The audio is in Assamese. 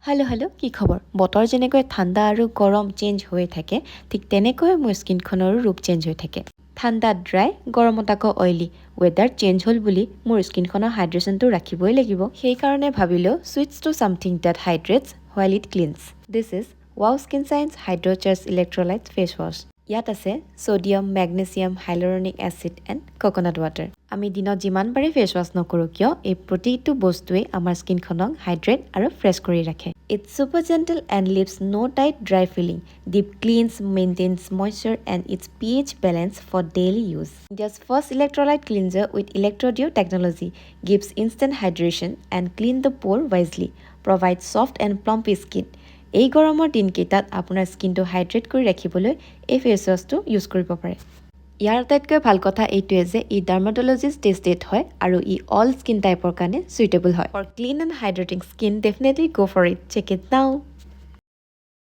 হেল্ল' কি খবৰ বতৰ যেনেকৈ ঠাণ্ডা আৰু গৰম চেঞ্জ হৈ থাকে ঠিক তেনেকৈ মোৰ স্কিনখনৰো ৰূপ চেঞ্জ হৈ থাকে ঠাণ্ডাত ড্ৰাই গৰমত আকৌ অইলি ৱেডাৰ চেঞ্জ হ'ল বুলি মোৰ স্কিনখনৰ হাইড্ৰেশ্যনটো ৰাখিবই লাগিব সেইকাৰণে ভাবিলোঁ switch to something that hydrates while it cleans this is wow skin science hydro charge electrolyte face wash ইয়াত আছে sodium magnesium hyaluronic acid and coconut water আমি দিনত যিমান পাৰে ফেচ ৱাছ নকৰোঁ কিয় এই প্ৰতিটো বস্তুৱেই আমাৰ স্কিনখনক হাইড্ৰেট আৰু ফ্ৰেছ কৰি ৰাখে It's super gentle and leaves no tight dry feeling. Deep cleans, maintains moisture and its pH balance for daily use. India's first electrolyte cleanser with ElectroDeo technology gives instant hydration and clean the pore wisely. Provides soft and plumpy skin. এই গৰমৰ দিনকেইটাত আপোনাৰ স্কিনটো হাইড্ৰেট কৰি ৰাখিবলৈ এই ফেচ ৱাছটো ইউজ কৰিব পাৰে ইয়াৰ আটাইতকৈ ভাল কথা এইটোৱে যে ই ডাৰ্মাটলজিষ্ট টেষ্টেড হয় আৰু ই অল স্কিন টাইপৰ কাৰণে সুইটেবল হয় for clean and hydrating skin definitely go for it check it নাও